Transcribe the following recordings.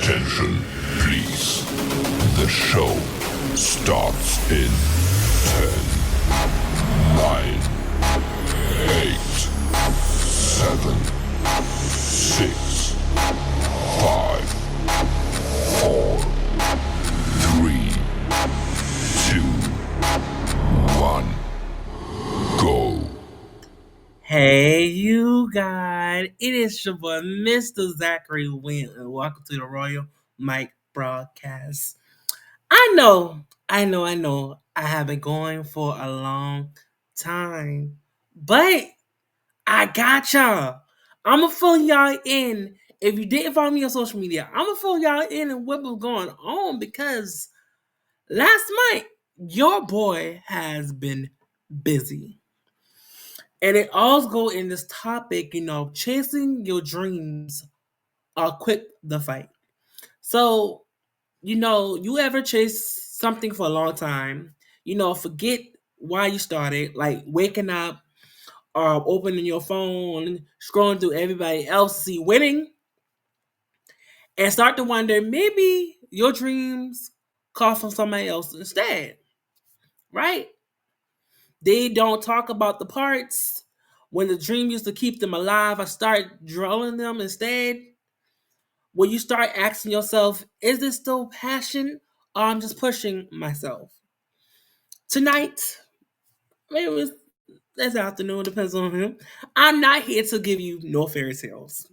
Attention, please. The show starts in 10, 9, 8, 7, 6, 5, 4, 3, 2, 1, go. Hey, you guys. It is your boy, Mr. Zachery Williams, and welcome to the Royal Mike broadcast. I know. I have been going for a long time, but I got y'all. I'm going to fill y'all in. If you didn't follow me on social media, I'm going to fill y'all in and what was going on because last night, your boy has been busy. And it all go in this topic, chasing your dreams or quit the fight. So, you ever chase something for a long time, forget why you started, like waking up or opening your phone, scrolling through everybody else, see winning, and start to wonder maybe your dreams call from somebody else instead, right? They don't talk about the parts when the dream used to keep them alive. I start drawing them instead. When you start asking yourself, is this still passion or I'm just pushing myself? Tonight, maybe it was this afternoon, depends on him. I'm not here to give you no fairy tales.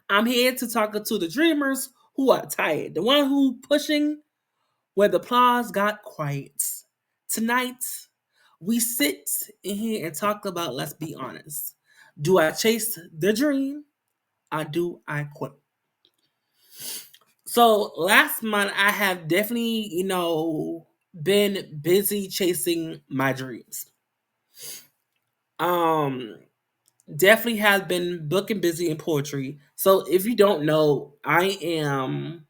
I'm here to talk to the dreamers who are tired, the one who pushing where the applause got quiet. Tonight, we sit in here and talk about, let's be honest. Do I chase the dream or do I quit? So last month I have definitely, been busy chasing my dreams. Um Definitely have been booking busy in poetry. So if you don't know, I am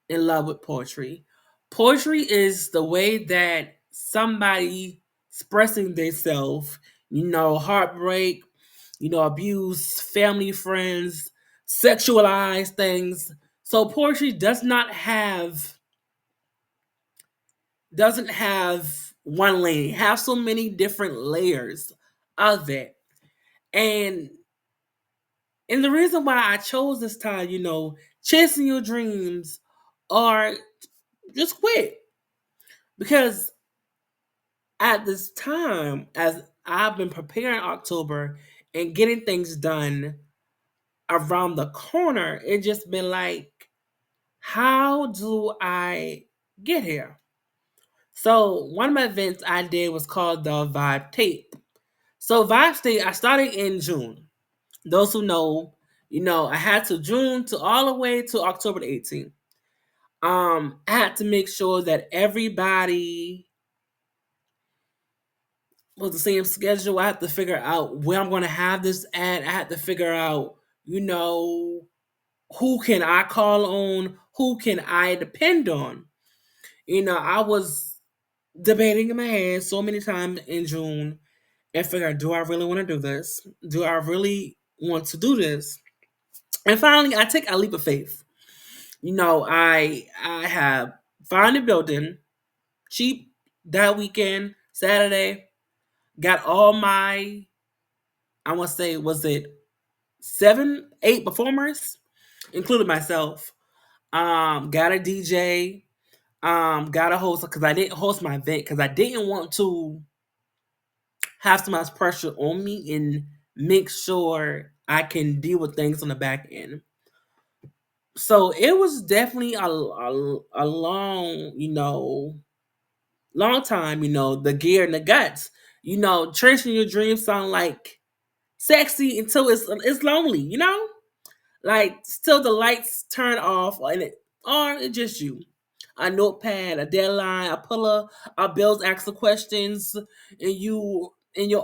in love with poetry. Poetry is the way that somebody expressing themselves, heartbreak, abuse, family, friends, sexualized things. So poetry doesn't have one lane. It has so many different layers of it. And the reason why I chose this time, chasing your dreams or just quit. Because at this time, as I've been preparing October and getting things done around the corner, it just been like, how do I get here? So one of my events I did was called the Vibe Tape. So Vibe State, I started in June. Those who know, I had to June to all the way to October the 18th. I had to make sure that everybody was the same schedule. I had to figure out where I'm going to have this at. I had to figure out, who can I call on? Who can I depend on? I was debating in my head so many times in June and figure, do I really want to do this? Do I really want to do this? And finally, I take a leap of faith. I have found a building cheap that weekend, Saturday. Got all my, I want to say, was it 7, 8 performers, including myself. Got a DJ. Got a host because I didn't host my event because I didn't want to have so much pressure on me and make sure I can deal with things on the back end. So it was definitely a long, long time, the gear and the guts. Chasing your dreams sound like sexy until it's lonely, Like still the lights turn off and or it's just you. A notepad, a deadline, a puller, our bills ask the questions, and your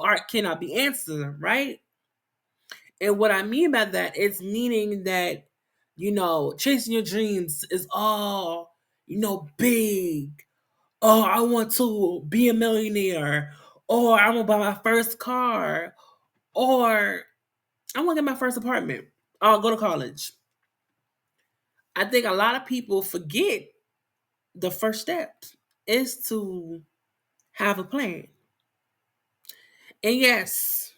art cannot be answered, right? And what I mean by that is meaning that, chasing your dreams is all, big. Oh, I want to be a millionaire, or I'm gonna buy my first car, or I'm gonna get my first apartment. I'll go to college. I think a lot of people forget the first step is to have a plan. And yes,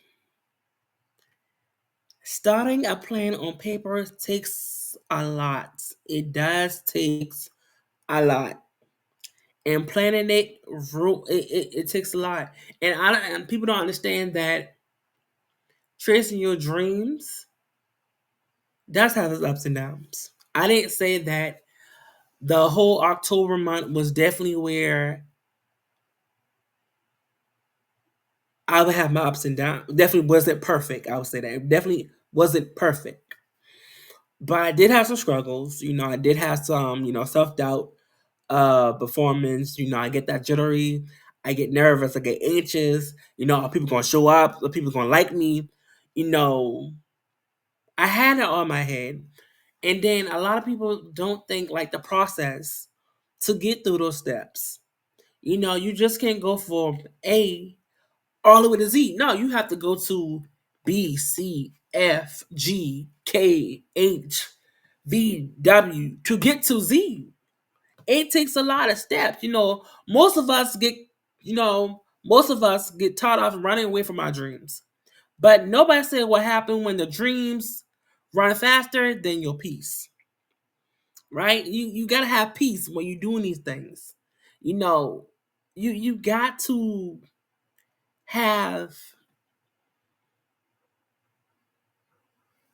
starting a plan on paper takes a lot. It does takes a lot. And planning it takes a lot. And people don't understand that tracing your dreams does have its ups and downs. I didn't say that the whole October month was definitely where I would have my ups and downs. Definitely wasn't perfect. I would say that it definitely wasn't perfect, but I did have some struggles. I did have some, self doubt, performance. I get that jittery. I get nervous. I get anxious. Are people gonna show up? Are people gonna like me? You know, I had it on my head, and then a lot of people don't think like the process to get through those steps. You just can't go from A all the way to Z. No, you have to go to B, C, F, G, K, H, V, W to get to Z. It takes a lot of steps. Most of us get taught off running away from our dreams. But nobody said what happened when the dreams run faster than your peace. Right? You gotta have peace when you're doing these things. You got to have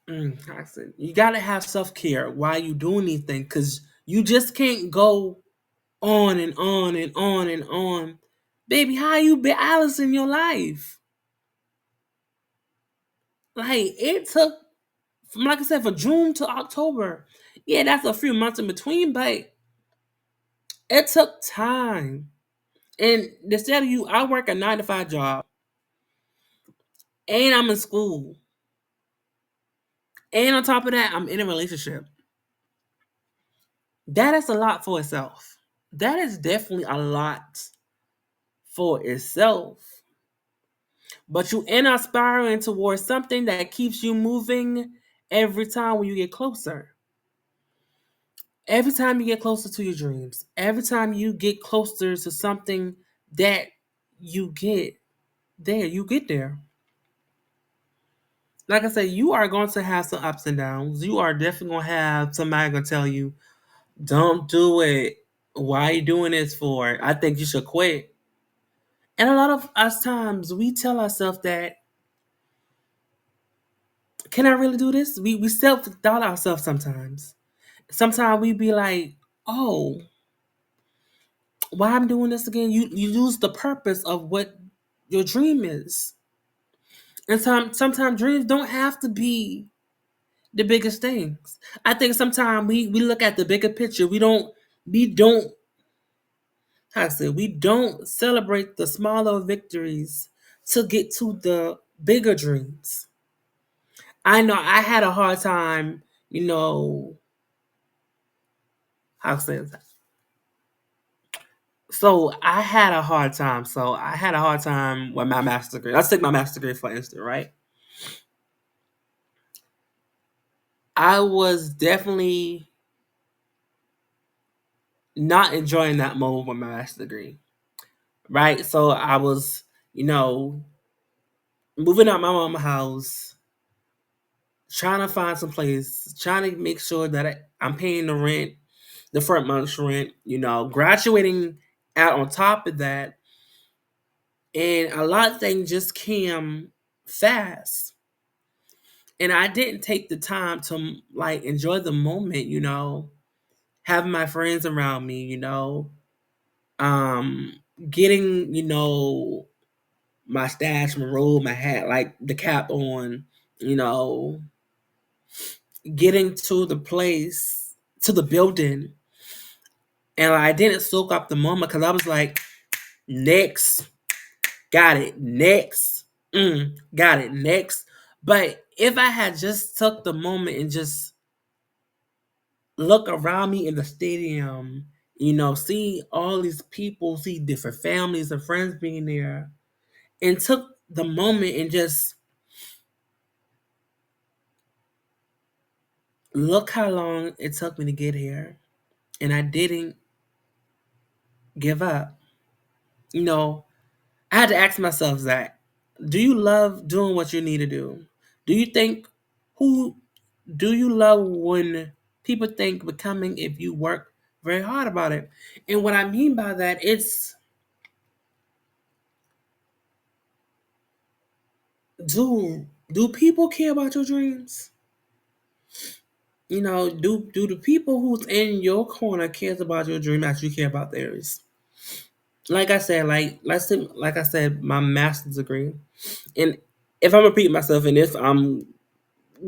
I said, you gotta have self care while you doing these things because you just can't go on and on and on and on. Baby, how you balancing your life? Like it took from like I said, for June to October. Yeah, that's a few months in between, but it took time. And to tell you, I work a 9 to 5 job and I'm in school. And on top of that, I'm in a relationship. That is a lot for itself. That is definitely a lot for itself. But you end up spiraling towards something that keeps you moving every time when you get closer. Every time you get closer to your dreams, every time you get closer to something that you get there. Like I said, you are going to have some ups and downs. You are definitely going to have somebody going to tell you, don't do it. Why are you doing this for? I think you should quit. And a lot of us times we tell ourselves that, can I really do this? We self doubt ourselves sometimes. Sometimes we be like, oh, why I'm doing this again? You lose the purpose of what your dream is. And sometimes dreams don't have to be the biggest things. I think sometimes we look at the bigger picture. We don't how I say we don't celebrate the smaller victories to get to the bigger dreams. I know I had a hard time, how to say that. So I had a hard time. So I had a hard time with my master's degree. Let's take my master's degree for instance, right? I was definitely not enjoying that moment with my master's degree, right? So I was, moving out my mama's house, trying to find some place, trying to make sure that I'm paying the rent, the front month's rent, graduating out on top of that. And a lot of things just came fast. And I didn't take the time to like enjoy the moment, having my friends around me, um, getting, my stash, my robe, my hat, like the cap on, you know, getting to the place, to the building. And I didn't soak up the moment because I was like, next, got it, next, got it, next. But if I had just took the moment and just look around me in the stadium, see all these people, see different families and friends being there, and took the moment and just look how long it took me to get here, and I didn't give up. You know, I had to ask myself, Zach, do you love doing what you need to do? Do you think who do you love when people think becoming if you work very hard about it? And what I mean by that, it's do people care about your dreams? Do the people who's in your corner cares about your dream as you care about theirs? Like I said, like I said, my master's degree. And if I'm repeating myself and if I'm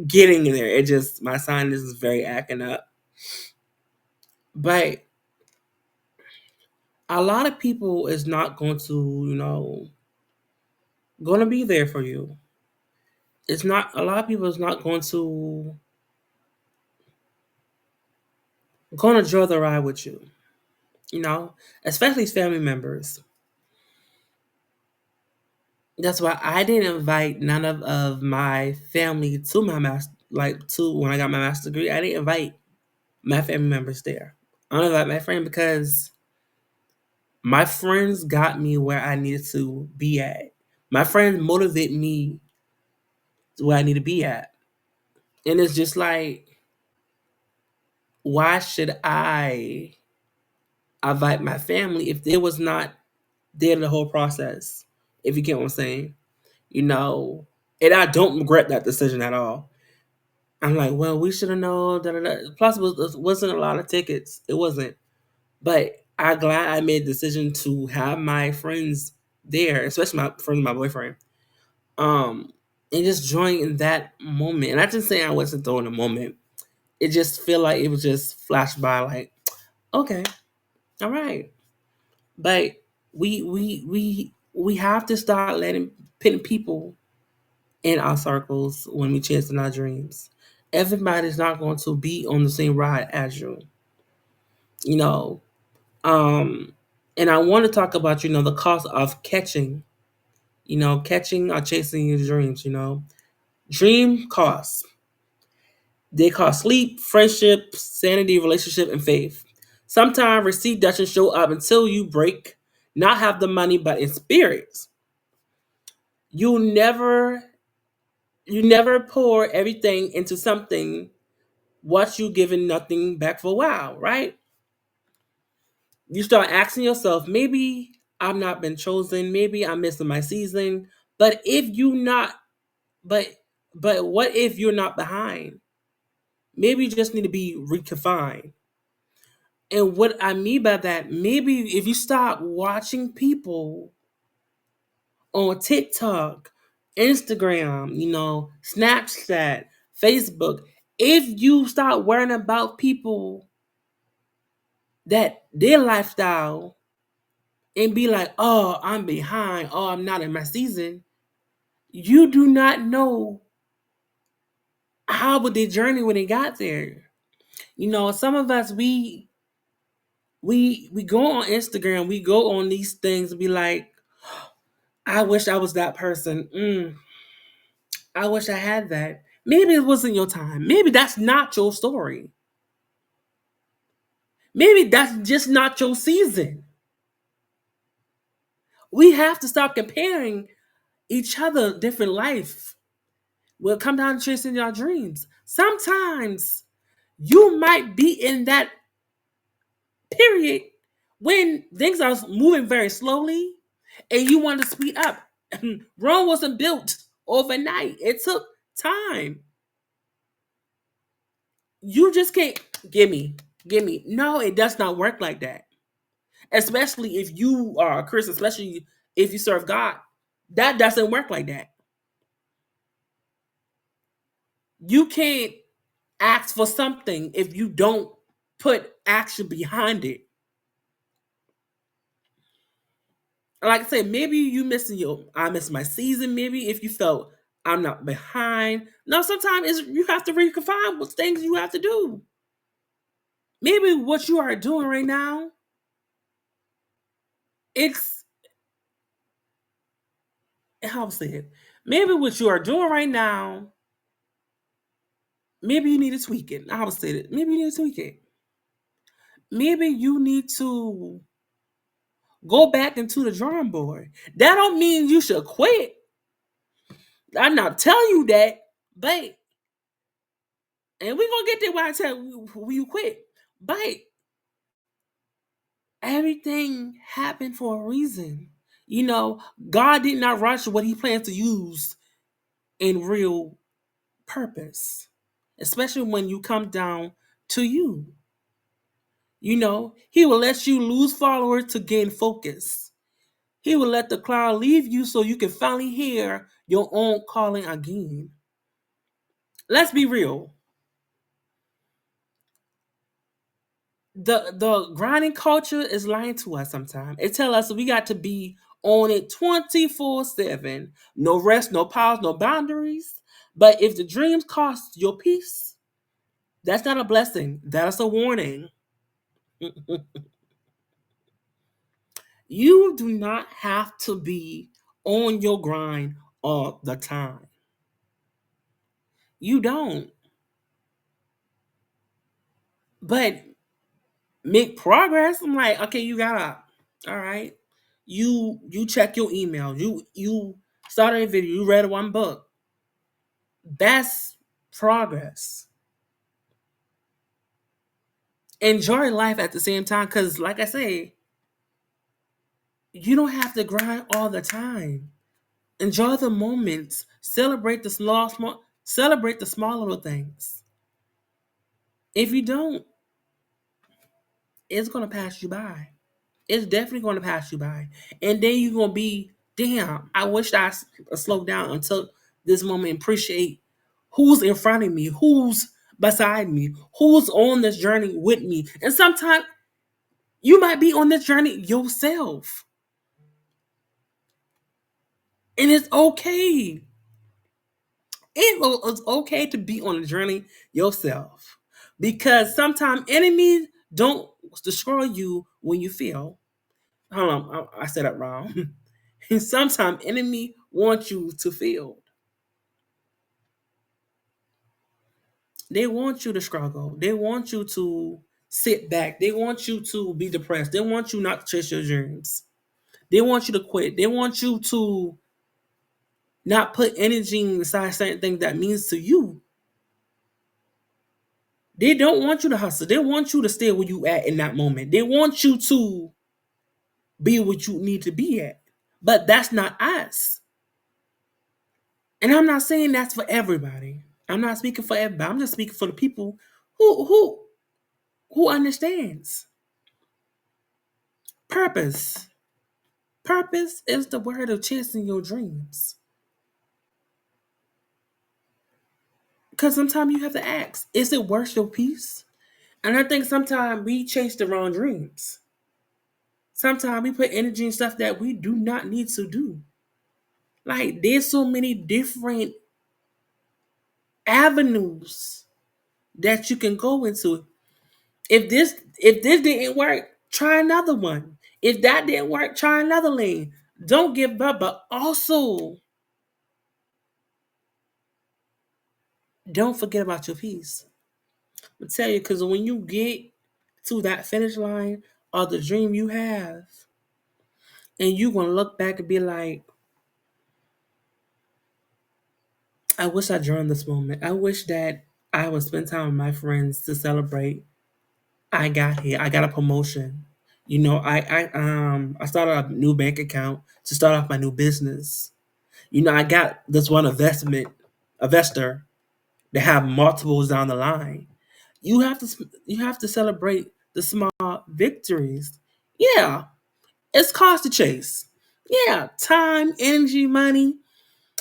getting there, it just my sinus is very acting up. But a lot of people is not going to, going to be there for you. It's not a lot of people is not going to draw the ride with you. Especially family members. That's why I didn't invite none of my family to my master, like to when I got my master's degree. I didn't invite my family members there. I don't invite my friend because my friends got me where I needed to be at. My friends motivate me to where I need to be at. And it's just like, why should I invite my family if they was not there the whole process? If you get what I'm saying. And I don't regret that decision at all. I'm like, well, we should have known. Da, da, da. Plus, wasn't a lot of tickets. It wasn't. But I'm glad I made the decision to have my friends there, especially my friend, my boyfriend. And just join in that moment. And I just say I wasn't throwing a moment. It just feel like it was just flashed by. Like, okay, all right. But we have to start putting people in our circles when we chase in our dreams. Everybody's not going to be on the same ride as you. You know, and I want to talk about the cost of catching or chasing your dreams. Dream costs. They cost sleep, friendship, sanity, relationship, and faith. Sometimes receipt doesn't show up until you break, not have the money, but in spirits. You never you never pour everything into something what you giving nothing back for a while, right? You start asking yourself, maybe I've not been chosen, maybe I'm missing my season. But if you not but but what if you're not behind? Maybe you just need to be reconfined. And what I mean by that, maybe if you stop watching people on TikTok, Instagram, Snapchat, Facebook, if you start worrying about people that their lifestyle and be like, oh, I'm behind, oh, I'm not in my season, you do not know how would they journey when they got there. Some of us we go on Instagram, we go on these things and be like, I wish I was that person. I wish I had that. Maybe it wasn't your time. Maybe that's not your story. Maybe that's just not your season. We have to stop comparing each other different life. We'll come down to chasing your dreams. Sometimes you might be in that period when things are moving very slowly and you want to speed up. Rome wasn't built overnight. It took time. You just can't give me. No, it does not work like that. Especially if you are a Christian, especially if you serve God. That doesn't work like that. You can't ask for something if you don't put action behind it. Like I said, maybe I missed my season. Maybe if you felt I'm not behind. No, sometimes you have to reconfine what things you have to do. Maybe what you are doing right now, it's how I say it. Maybe what you are doing right now, maybe you need to tweak it. I would say that maybe you need to tweak it. Maybe you need to go back into the drawing board. That don't mean you should quit. I'm not telling you that, but and we're gonna get there when I tell you when you quit. But everything happened for a reason. You know, God did not rush what he plans to use in real purpose. Especially when you come down to you. You know, he will let you lose followers to gain focus. He will let the cloud leave you so you can finally hear your own calling again. Let's be real. The grinding culture is lying to us sometimes. It tell us we got to be on it 24/7. No rest, no pause, no boundaries. But if the dreams cost your peace, that's not a blessing. That's a warning. You do not have to be on your grind all the time. You don't. But make progress. I'm like, okay, you got up. All right. You check your email. You started a video. You read one book. That's progress. Enjoy life at the same time, because like I say, you don't have to grind all the time. Enjoy the moments. Celebrate the celebrate the small little things. If you don't, it's gonna pass you by. It's definitely gonna pass you by. And then you're gonna be, damn, I wish I slowed down and took this moment and appreciate who's in front of me, who's beside me, who's on this journey with me. And sometimes you might be on this journey yourself. And it's okay. It's okay to be on a journey yourself. Because sometimes enemies don't destroy you when you fail. Hold on, I said that wrong. And sometimes enemy want you to fail. They want you to struggle. They want you to sit back. They want you to be depressed. They want you not to chase your dreams. They want you to quit. They want you to not put energy inside certain things that means to you. They don't want you to hustle. They want you to stay where you at in that moment. They want you to be what you need to be at. But that's not us. And I'm not saying that's for everybody. I'm not speaking for everybody. I'm just speaking for the people who understands. Purpose. Purpose is the word of chasing your dreams. Because sometimes you have to ask, is it worth your peace? And I think sometimes we chase the wrong dreams. Sometimes we put energy in stuff that we do not need to do. Like there's so many different avenues that you can go into. If this didn't work, try another one. If that didn't work, try another lane. Don't give up, but also don't forget about your peace. I tell you, because when you get to that finish line or the dream you have, and you're gonna look back and be like, I wish I joined this moment. I wish that I would spend time with my friends to celebrate. I got here. I got a promotion. You know, I started a new bank account to start off my new business. You know, I got this one investor that have multiples down the line. You have to celebrate the small victories. Yeah, it's cost to chase. Yeah, time, energy, money,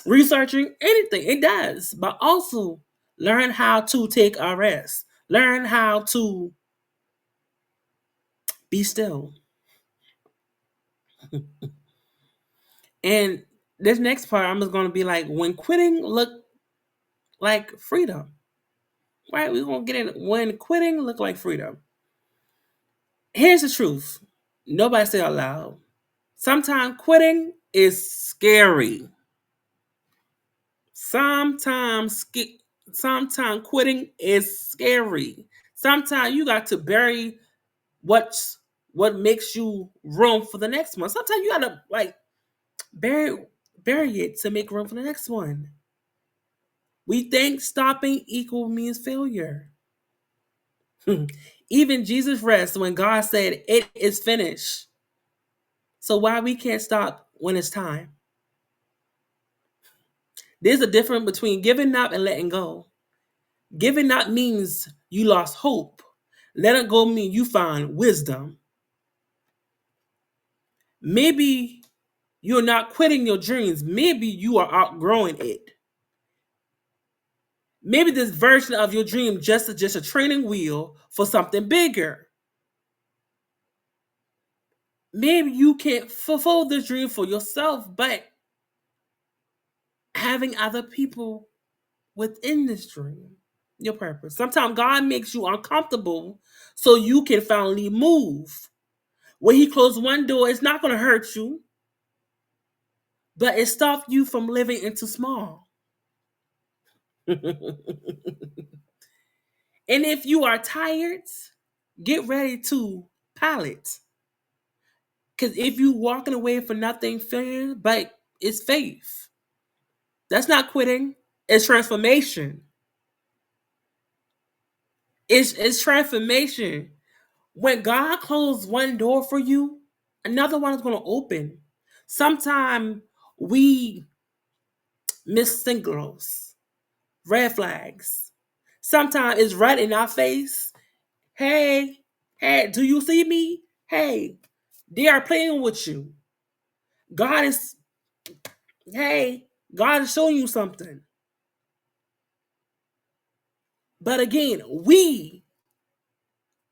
researching, anything. It does. But also learn how to take a rest. Learn how to be still. And this next part, I'm just gonna be like, when quitting look like freedom. Right? We're gonna get in when quitting look like freedom. Here's the truth. Nobody say it out loud. Sometimes quitting is scary. Sometimes Sometimes quitting is scary. Sometimes you got to bury what's what makes you room for the next one. Sometimes you gotta like bury bury it to make room for the next one. We think stopping equal means failure. Even Jesus rests when God said it is finished. So why we can't stop when it's time? There's a difference between giving up and letting go. Giving up means you lost hope. Letting go means you find wisdom. Maybe you're not quitting your dreams. Maybe you are outgrowing it. Maybe this version of your dream just a training wheel for something bigger. Maybe you can't fulfill this dream for yourself, but having other people within this dream, your purpose. Sometimes God makes you uncomfortable so you can finally move. When He closed one door, it's not going to hurt you, but it stopped you from living into small. And if you are tired, get ready to pilot. Because if you walking away for nothing, fear, but it's faith. That's not quitting. It's transformation. It's transformation. When God closed one door for you, another one is going to open. Sometimes we miss signals, red flags. Sometimes it's right in our face. Hey, hey, do you see me? Hey, they are playing with you. God is, hey, God is showing you something. But again,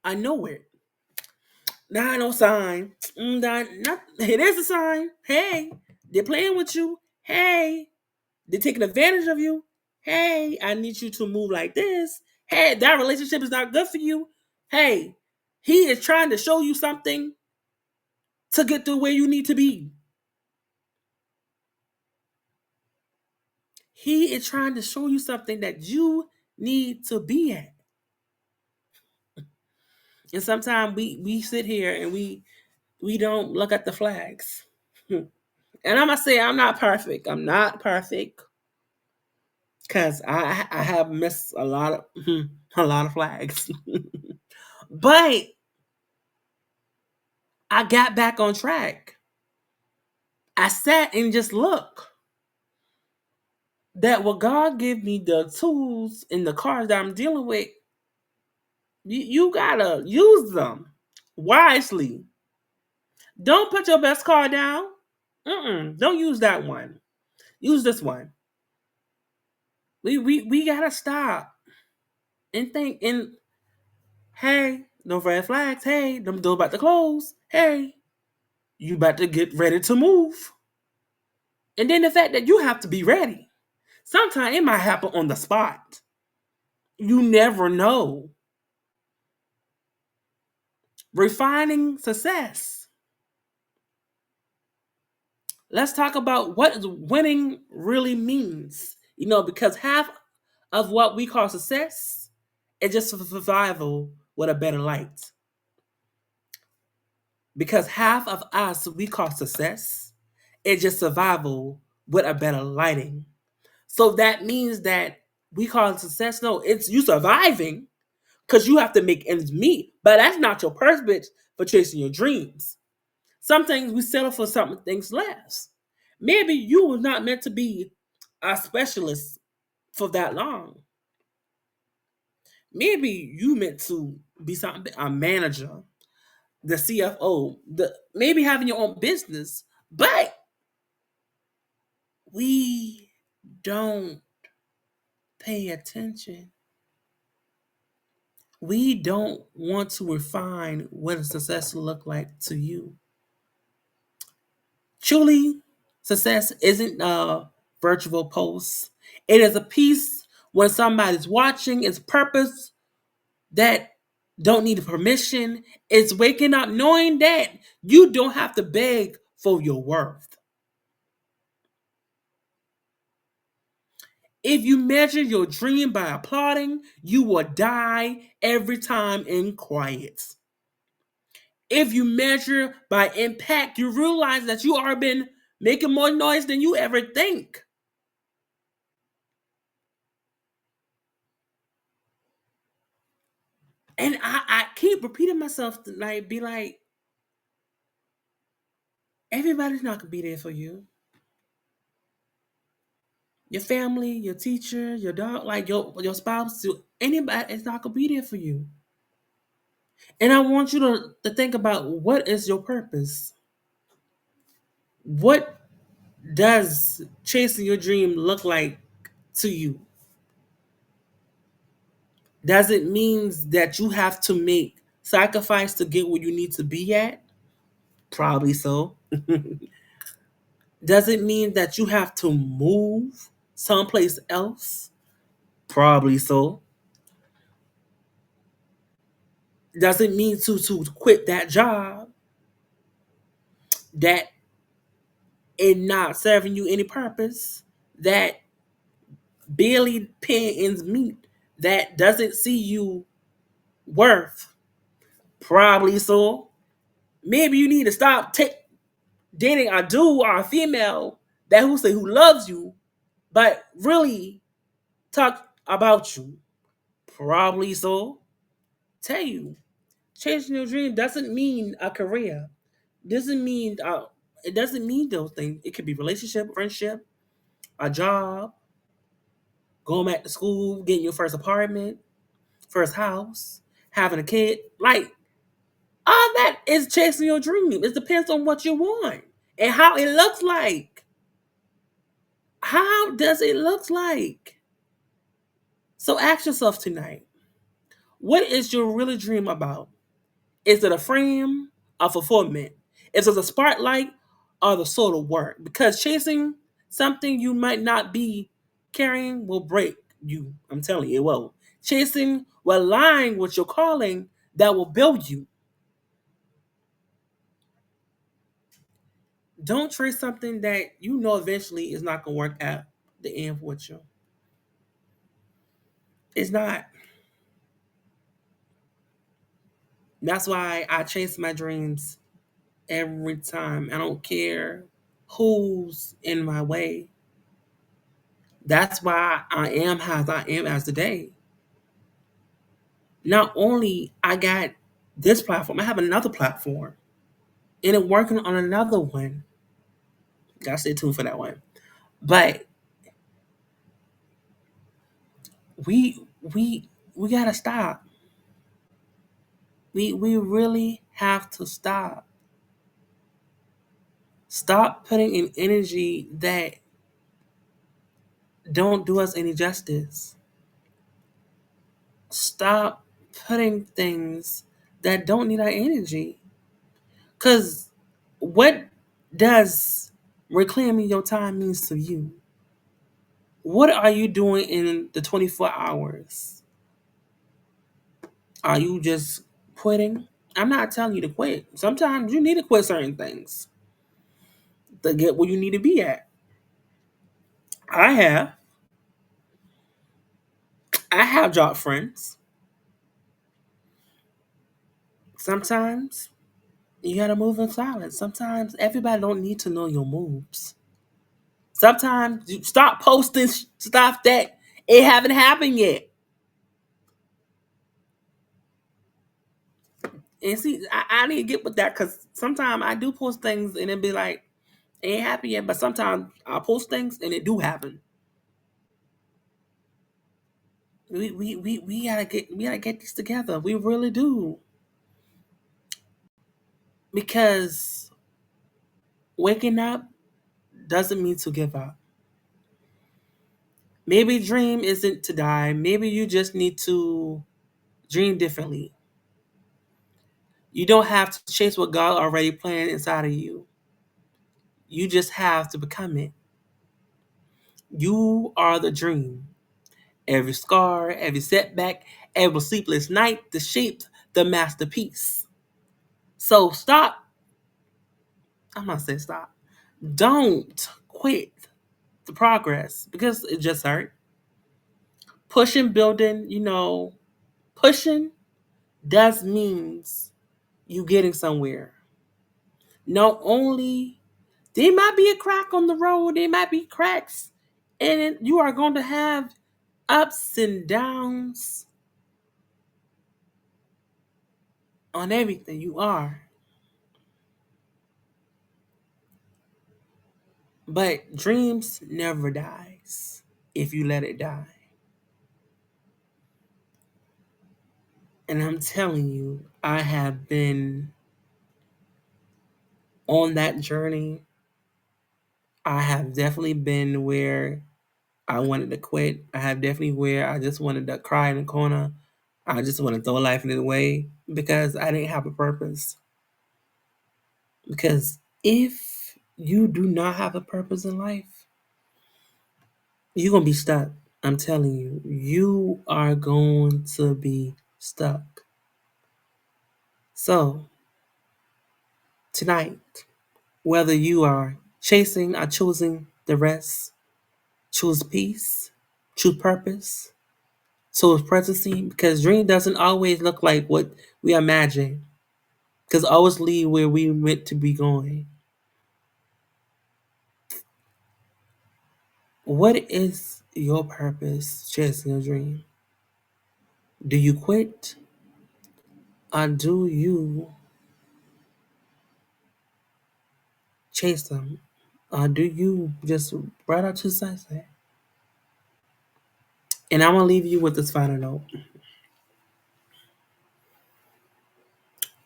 I know it. Nah, no sign. Hey, there's a sign. Hey, they're playing with you. Hey, they're taking advantage of you. Hey, I need you to move like this. Hey, that relationship is not good for you. Hey, he is trying to show you something to get to where you need to be. He is trying to show you something that you need to be at. And sometimes we sit here and we don't look at the flags. And I'm gonna say I'm not perfect. I'm not perfect because I have missed a lot of flags. But I got back on track. I sat and just look that what God give me the tools and the cards that I'm dealing with, you gotta use them wisely. Don't put your best card down. Don't use that one. Use this one. We gotta stop and think and hey, no red flags. Hey, them doors about to close. Hey, you about to get ready to move. And then the fact that you have to be ready. Sometimes it might happen on the spot. You never know. Refining success. Let's talk about what winning really means. Because half of what we call success is just survival with a better light. Because half of us we call success is just survival with a better lighting. So that means that we call it success. No, it's you surviving because you have to make ends meet. But that's not your purpose for chasing your dreams. Some things we settle for some things less. Maybe you were not meant to be a specialist for that long. Maybe you meant to be something a manager, the CFO, maybe having your own business, but we don't pay attention. We don't want to refine what a success look like to you. Truly, success isn't a virtual post. It is a piece when somebody's watching. It's purpose that don't need permission. It's waking up knowing that you don't have to beg for your worth. If you measure your dream by applauding, you will die every time in quiet. If you measure by impact, you realize that you are been making more noise than you ever think. And I keep repeating myself to like be like, everybody's not gonna be there for you. Your family, your teacher, your dog, like your spouse, anybody is not gonna be there for you. And I want you to think about what is your purpose? What does chasing your dream look like to you? Does it mean that you have to make sacrifice to get where you need to be at? Probably so. Does it mean that you have to move someplace else? Probably so. Does it mean to quit that job that is not serving you any purpose? That barely paying ends meet? That doesn't see you worth? Probably so. Maybe you need to stop dating a dude or a female that who loves you, but really talk about you. Probably so. Tell you, chasing your dream doesn't mean a career. Doesn't mean it doesn't mean those things. It could be relationship, friendship, a job, going back to school, getting your first apartment, first house, having a kid. Like all that is chasing your dream. It depends on what you want and how it looks like. How does it look like? So ask yourself tonight, what is your really dream about? Is it a frame of fulfillment? Is it a spotlight or the sort of work? Because chasing something you might not be carrying will break you. I'm telling you, it will. Chasing will align with your calling that will build you. Don't chase something that you know eventually is not going to work at the end with you. It's not. That's why I chase my dreams every time. I don't care who's in my way. That's why I am as I am as today. Not only I got this platform, I have another platform. And I'm working on another one. Gotta stay tuned for that one. But we gotta stop. We really have to stop. Stop putting in energy that don't do us any justice. Stop putting things that don't need our energy. Cause what does reclaiming your time means to you? What are you doing in the 24 hours? Are you just quitting? I'm not telling you to quit. Sometimes you need to quit certain things to get where you need to be at. I have. I have job friends. Sometimes you gotta move in silence. Sometimes everybody don't need to know your moves. Sometimes you stop posting stuff that it haven't happened yet. And see, I need to get with that because sometimes I do post things and it be like, it ain't happened yet. But sometimes I post things and it do happen. We gotta get this together. We really do. Because waking up doesn't mean to give up. Maybe dream isn't to die. Maybe you just need to dream differently. You don't have to chase what God already planned inside of you. You just have to become it. You are the dream. Every scar, every setback, every sleepless night, the shape, the masterpiece. So stop. I'm not saying stop. Don't quit the progress because it just hurt. Pushing, building, pushing does means you getting somewhere. Not only there might be a crack on the road, there might be cracks, and you are going to have ups and downs on everything you are. But dreams never dies if you let it die. And I'm telling you, I have been on that journey. I have definitely been where I wanted to quit. I have definitely where I just wanted to cry in the corner. I just want to throw life in the way because I didn't have a purpose. Because if you do not have a purpose in life, you're going to be stuck. I'm telling you, you are going to be stuck. So, tonight, whether you are chasing or choosing the rest, choose peace, choose purpose, choose presence, because dream doesn't always look like what we imagine, because always lead where we meant to be going. What is your purpose chasing your dream? Do you quit or do you chase them? Or do you just right out to sunset? And I'm gonna leave you with this final note.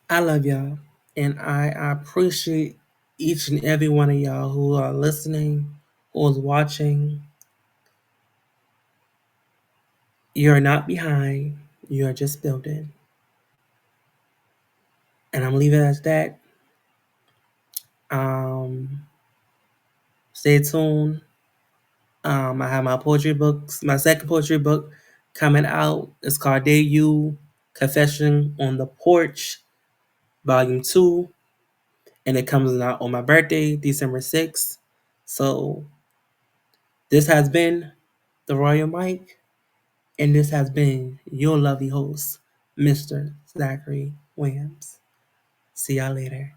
I love y'all, and I appreciate each and every one of y'all who are listening, who is watching. You're not behind. You're just building. And I'm leaving it as that. Um, Stay tuned. I have my poetry books, my second poetry book coming out. It's called Day You Confession on the Porch, Volume 2. And it comes out on my birthday, December 6th. So this has been the Royal Mike, and this has been your lovely host, Mr. Zachery Williams. See y'all later.